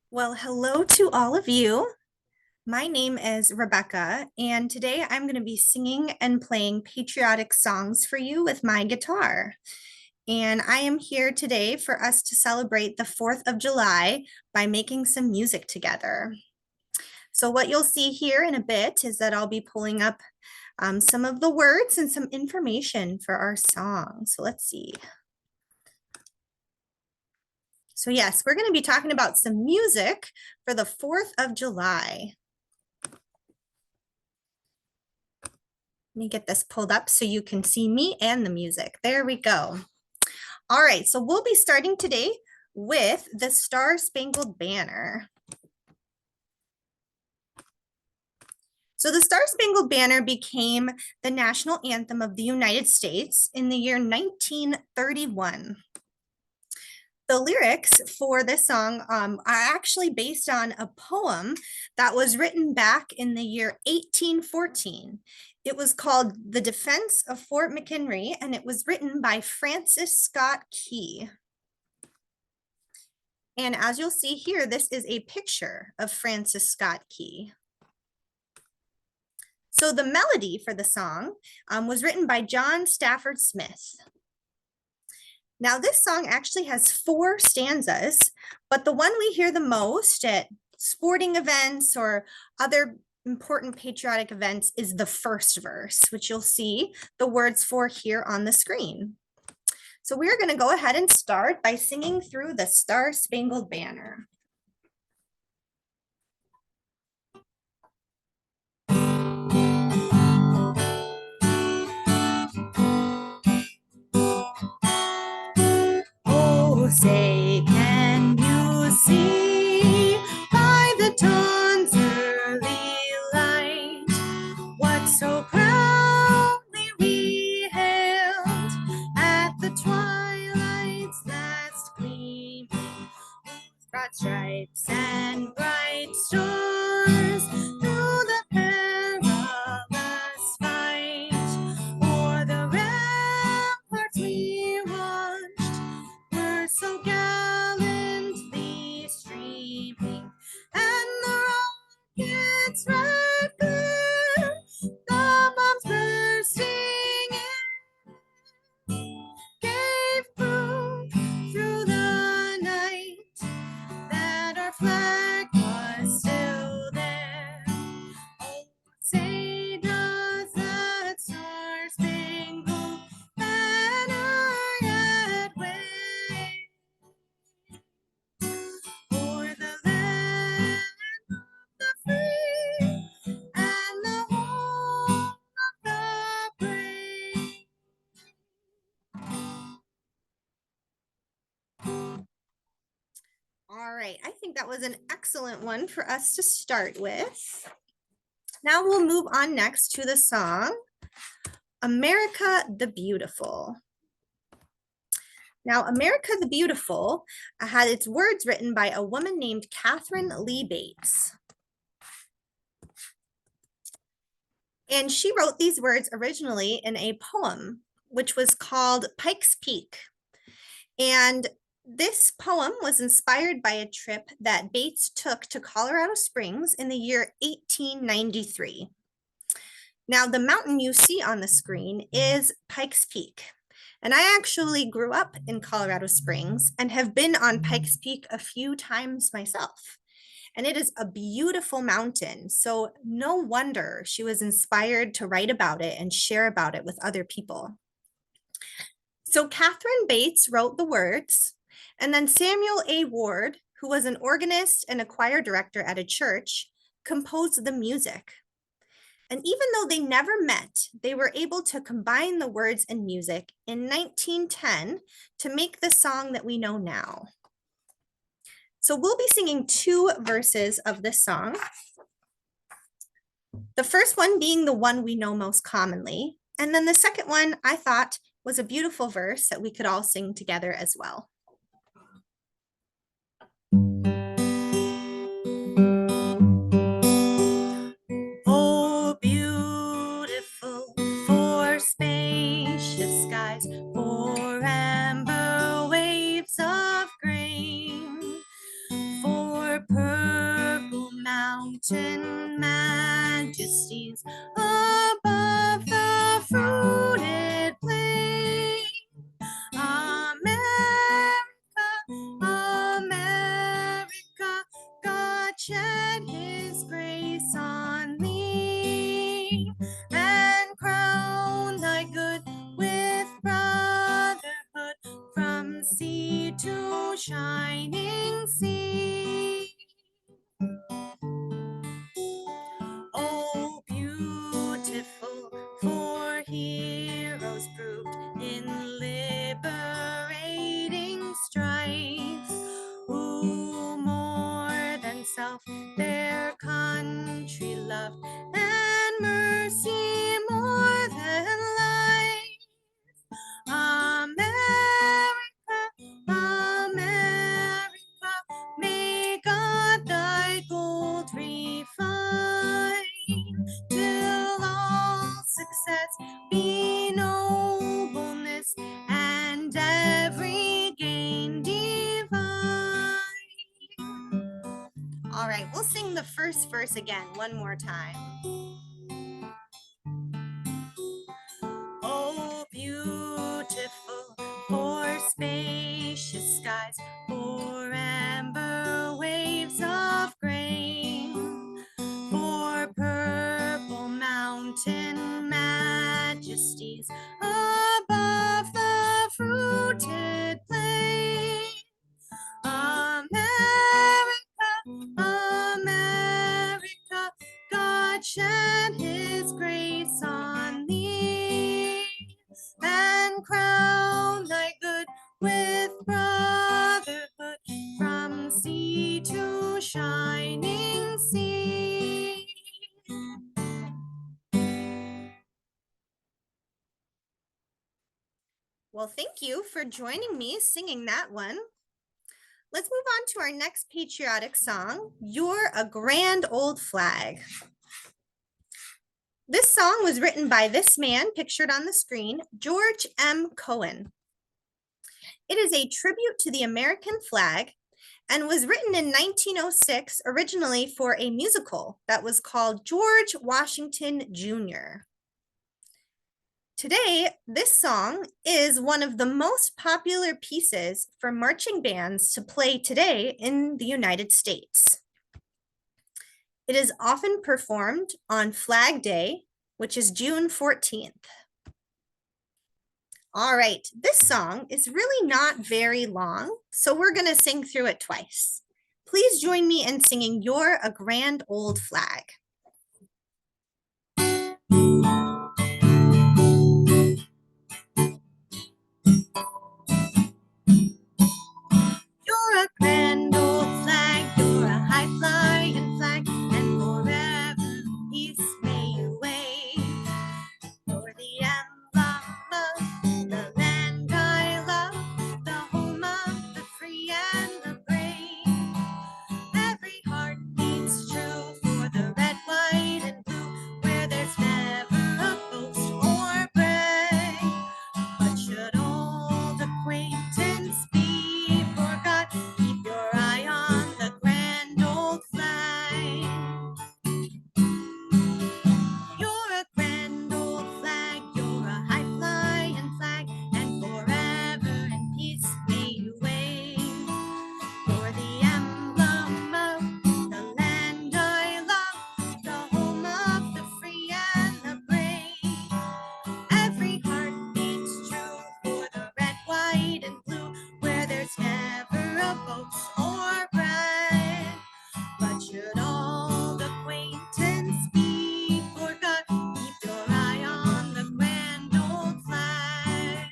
Well, hello to all of you. My name is Rebecca, and today I'm going to be singing and playing patriotic songs for you with my guitar. And I am here today for us to celebrate the 4th of July by making some music together. So, what you'll see here in a bit is that I'll be pulling up some of the words and some information for our song. So, let's see. So, yes, we're going to be talking about some music for the 4th of July. Let me get this pulled up so you can see me and the music. There we go. All right, so we'll be starting today with the Star Spangled Banner. So the Star Spangled Banner became the national anthem of the United States in the year 1931. The lyrics for this song are actually based on a poem that was written back in the year 1814. It was called The Defense of Fort McHenry, and it was written by Francis Scott Key. And as you'll see here, this is a picture of Francis Scott Key. So the melody for the song was written by John Stafford Smith. Now, this song actually has 4 stanzas, but the one we hear the most at sporting events or other important patriotic events is the first verse, which you'll see the words for here on the screen. So we're going to go ahead and start by singing through the Star Spangled Banner. Oh, say, can you see by the dawn's early light what so proudly we hailed at the twilight's last gleaming, broad stripes and bright stars through the perilous fight, o'er the ramparts we watched were so gallantly streaming, and the rocket's red glare, the bombs bursting in, gave proof through the night that our flag was still there. Oh, say does that star-spangled banner yet wave o'er the land of the free and the home of the brave? All right, I think that was an excellent one for us to start with. Now we'll move on next to the song, America the Beautiful. Now, America the Beautiful had its words written by a woman named Catherine Lee Bates. And she wrote these words originally in a poem, which was called Pike's Peak. And this poem was inspired by a trip that Bates took to Colorado Springs in the year 1893. Now, the mountain you see on the screen is Pikes Peak. And I actually grew up in Colorado Springs and have been on Pikes Peak a few times myself. And it is a beautiful mountain. So no wonder she was inspired to write about it and share about it with other people. So Catherine Bates wrote the words, and then Samuel A. Ward, who was an organist and a choir director at a church, composed the music. And even though they never met, they were able to combine the words and music in 1910 to make the song that we know now. So we'll be singing 2 verses of this song. The first one being the one we know most commonly. And then the second one I thought was a beautiful verse that we could all sing together as well. Oh, beautiful for spacious skies, for amber waves of grain, for sea to shining sea. Oh, beautiful, for heroes proved in liberating strife, who more than self their country loved, and mercy more than life. America, America, may God thy gold refine, till all success be nobleness, and every gain divine. All right, we'll sing the first verse again one more time. Oh, beautiful, for spacious skies, for amber waves of grain, for purple mountain majesties above the fruited plain. America, America, God shed his grace on thee, and crown thy good with brotherhood, from sea to shining sea. Well, thank you for joining me singing that one. Let's move on to our next patriotic song, You're a Grand Old Flag. This song was written by this man pictured on the screen, George M. Cohan. It is a tribute to the American flag and was written in 1906 originally for a musical that was called George Washington Jr. Today, this song is one of the most popular pieces for marching bands to play today in the United States. It is often performed on Flag Day, which is June 14th. All right, this song is really not very long, so we're going to sing through it twice. Please join me in singing You're a Grand Old Flag. You're a grand old flag, you're a high-flying flag, and forever peace may you wave. You're the emblem of the land I love, the home of the free and the brave. Every heart beats true for the red, white, and blue, where there's never a boast or brag. But should old acquaintance be forgot, keep your eye on the grand old flag. You're a grand old flag, you're a high-flying flag, and forever in peace may you wave. You're the emblem of the land I love, the home of the free and the brave. Every heart beats true for the red, white, and blue, where there's never a boast or brag. But should old acquaintance be forgot, keep your eye on the grand old flag.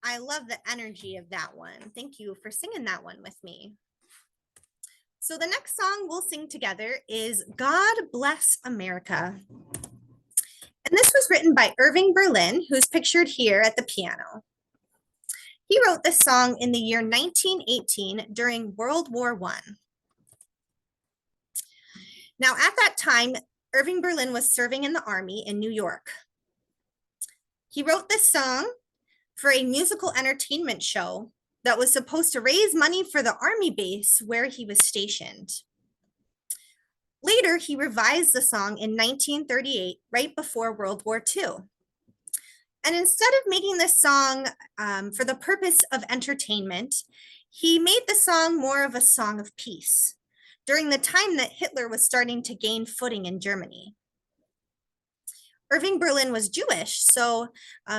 I love the energy of that one. Thank you for singing that one with me. So the next song we'll sing together is God Bless America. And this was written by Irving Berlin, who's pictured here at the piano. He wrote this song in the year 1918 during World War I. Now, at that time, Irving Berlin was serving in the Army in New York. He wrote this song for a musical entertainment show that was supposed to raise money for the Army base where he was stationed. Later, he revised the song in 1938, right before World War II. And instead of making this song for the purpose of entertainment, he made the song more of a song of peace during the time that Hitler was starting to gain footing in Germany. Irving Berlin was Jewish, so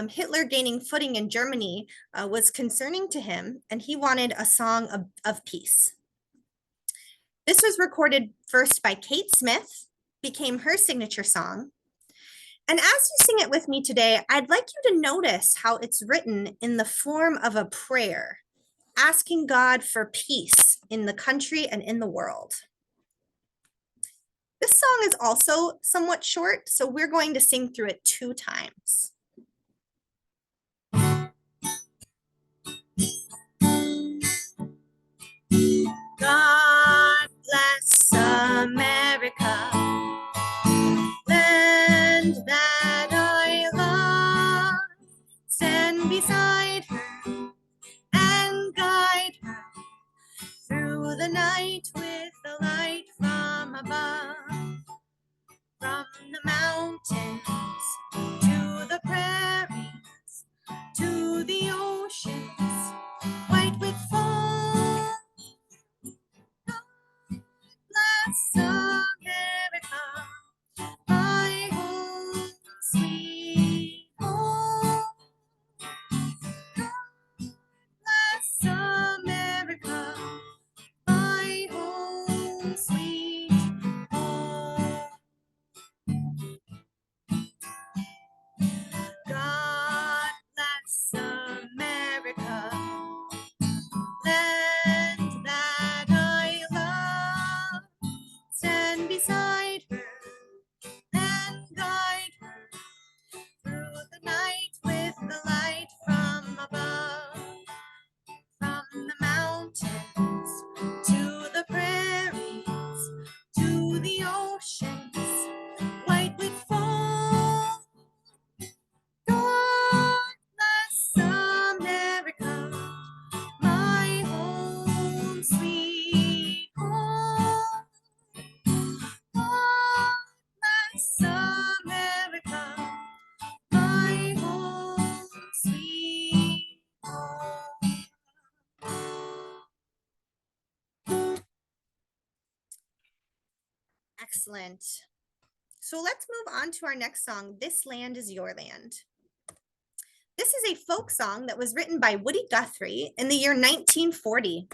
Hitler gaining footing in Germany was concerning to him, and he wanted a song of peace. This was recorded first by Kate Smith, became her signature song. And as you sing it with me today, I'd like you to notice how it's written in the form of a prayer, asking God for peace in the country and in the world. This song is also somewhat short, so we're going to sing through it 2 times. God bless America, land that I love. Stand beside her and guide her through the night with the light from above. From the mountains to the prairies to the oceans white with foam. God bless America, my home, sweet home. God bless America, my home, sweet home. God bless America, land that I love. Stand beside her and guide her through the night with the light from above. From the mountains to the prairies to the oceans white with foam. God bless America, my home, sweet home. God bless America, my home, sweet home. Excellent. So let's move on to our next song, This Land Is Your Land. This is a folk song that was written by Woody Guthrie in the year 1940.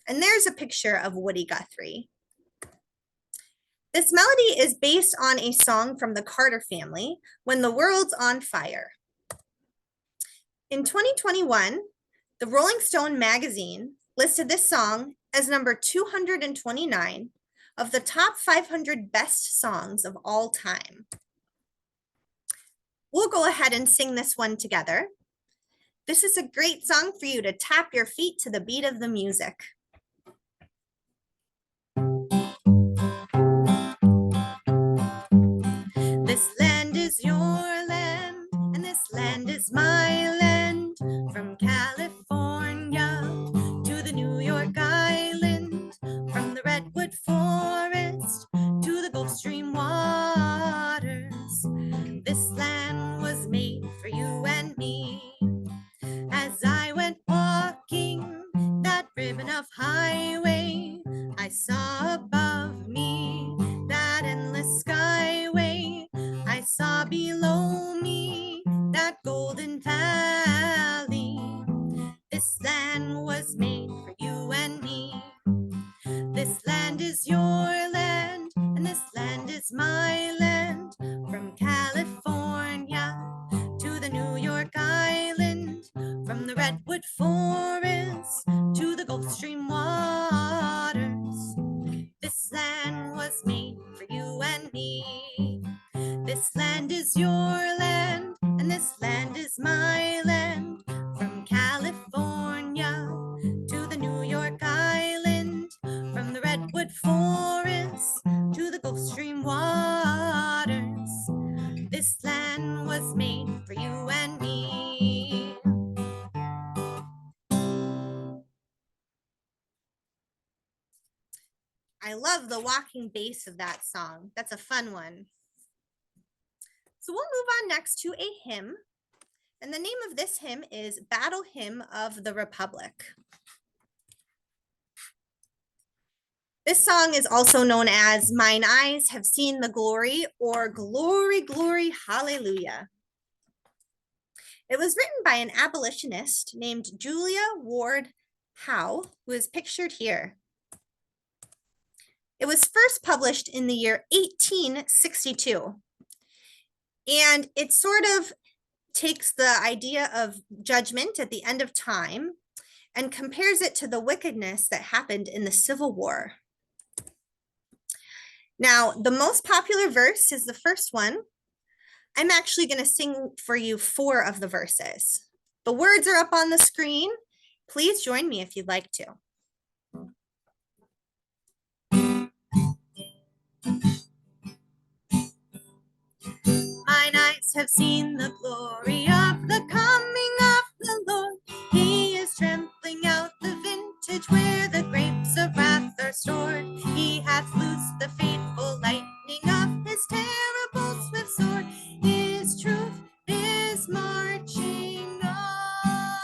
And there's a picture of Woody Guthrie. This melody is based on a song from the Carter family, When the World's on Fire. In 2021, the Rolling Stone magazine listed this song as number 229 of the top 500 best songs of all time. We'll go ahead and sing this one together. This is a great song for you to tap your feet to the beat of the music. This land is your land, and this land is my land. From California to the New York Island, from the Redwood Forest to the Gulf Stream waters. This land was made for you and me. As I went walking that ribbon of highway, I saw above me that endless skyway. I saw below me that golden valley. This land was made for you and me. This land is your land, and this land is my land. From California to the New York Island, from the Redwood Forest to the Gulf Stream waters. This land was made for you and me. This land is your land, and this land is my land. From California to the New York Island, from the Redwood Forest to the Gulf Stream waters. This land was made for you and me. I love the walking bass of that song. That's a fun one. So we'll move on next to a hymn. And the name of this hymn is Battle Hymn of the Republic. This song is also known as Mine Eyes Have Seen the Glory or Glory, Glory, Hallelujah. It was written by an abolitionist named Julia Ward Howe, who is pictured here. It was first published in the year 1862. And it sort of takes the idea of judgment at the end of time and compares it to the wickedness that happened in the Civil War. Now, the most popular verse is the first one. I'm actually going to sing for you 4 of the verses. The words are up on the screen. Please join me if you'd like to. Mine eyes have seen the glory of the coming of the Lord. He is trampling out the vintage where the grapes of wrath are stored. He hath loosed the fateful lightning of his terrible swift sword. His truth is marching on.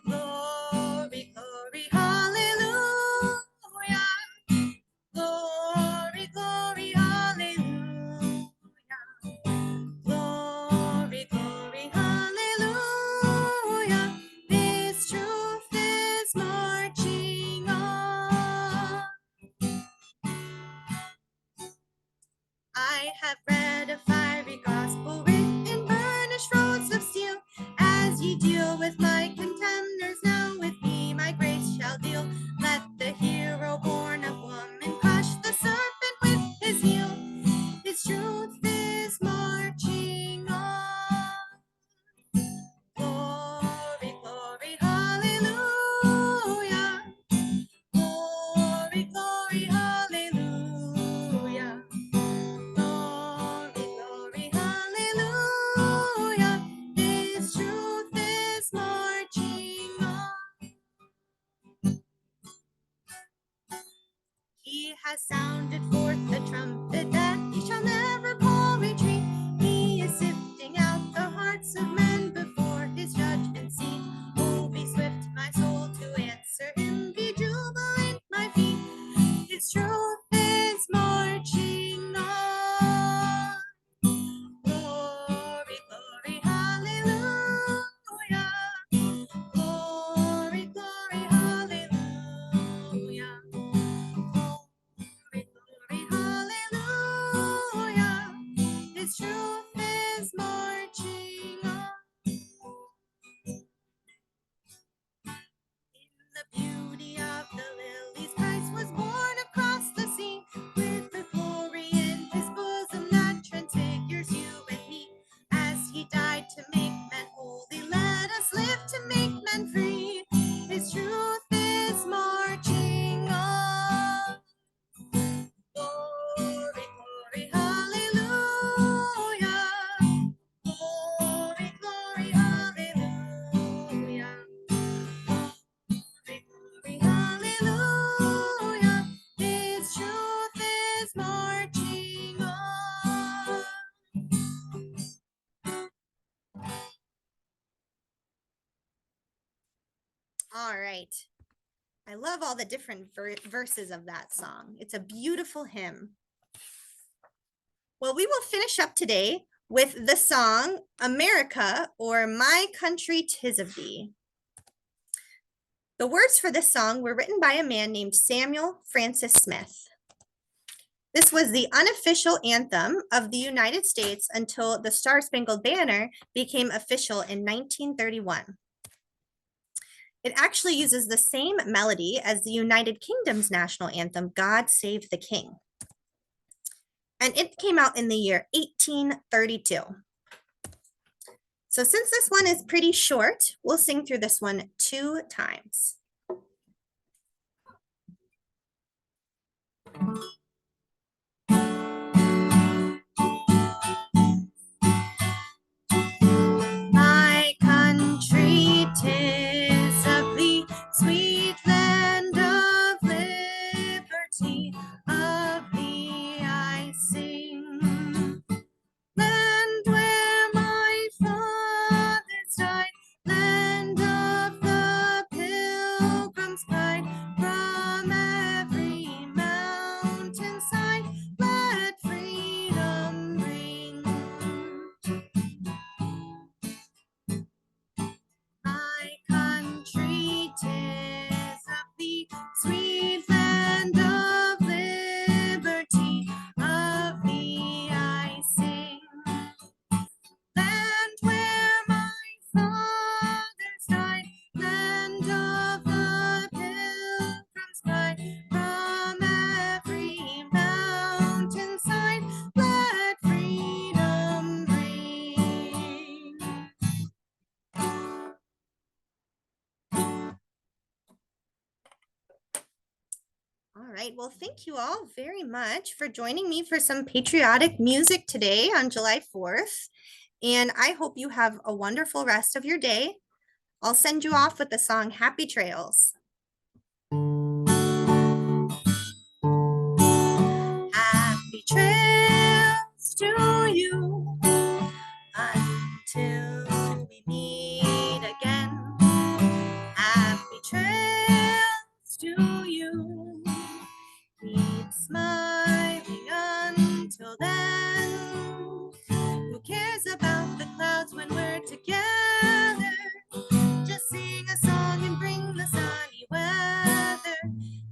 Glory, glory, hallelujah. Glory, glory, hallelujah. Glory, glory, hallelujah. This truth is marching on. I have read a fiery gospel written in burnished roads of steel. As ye deal with my contemners, now with me my grace shall deal. Let the hero born of woman crush the serpent with his heel. His truth is marching on. Glory, glory, hallelujah. Glory, glory, hallelujah. Glory, glory, hallelujah. His truth is marching on. He has sounded forth the trumpet that he shall never call retreat. He is sifting out the hearts of men before his judgment seat. Oh, be swift, my soul, to answer him. Be jubilant, my feet. His truth is marching on. Glory, glory, hallelujah. Glory, glory, hallelujah. Glory, glory, hallelujah. His truth is marching on. In the beauty of the lilies, Christ was born across the sea, with the glory in his bosom that transfigures you and me. As he died to make men holy, let us live to make men free. His truth is marching on. Glory, glory, hallelujah. Glory, glory, hallelujah. Glory, glory, hallelujah. His truth is marching on. All right. I love all the different verses of that song. It's a beautiful hymn. Well, we will finish up today with the song America, or My Country 'Tis of Thee. The words for this song were written by a man named Samuel Francis Smith. This was the unofficial anthem of the United States until the Star-Spangled Banner became official in 1931. It actually uses the same melody as the United Kingdom's national anthem, God Save the King. And it came out in the year 1832. So since this one is pretty short, we'll sing through this one 2 times. My country, 'tis of thee, sweet land of liberty, of thee I sing. Land where my fathers died, land of the pilgrim's pride, from every right. Well, thank you all very much for joining me for some patriotic music today on July 4th. And I hope you have a wonderful rest of your day. I'll send you off with the song Happy Trails. Happy trails to you until we meet again. Happy trails to you. Keep smiling until then. Who cares about the clouds when we're together? Just sing a song and bring the sunny weather.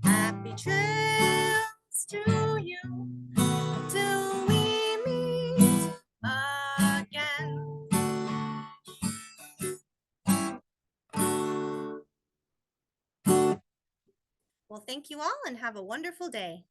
Happy trails to you till we meet again. Well, thank you all and have a wonderful day.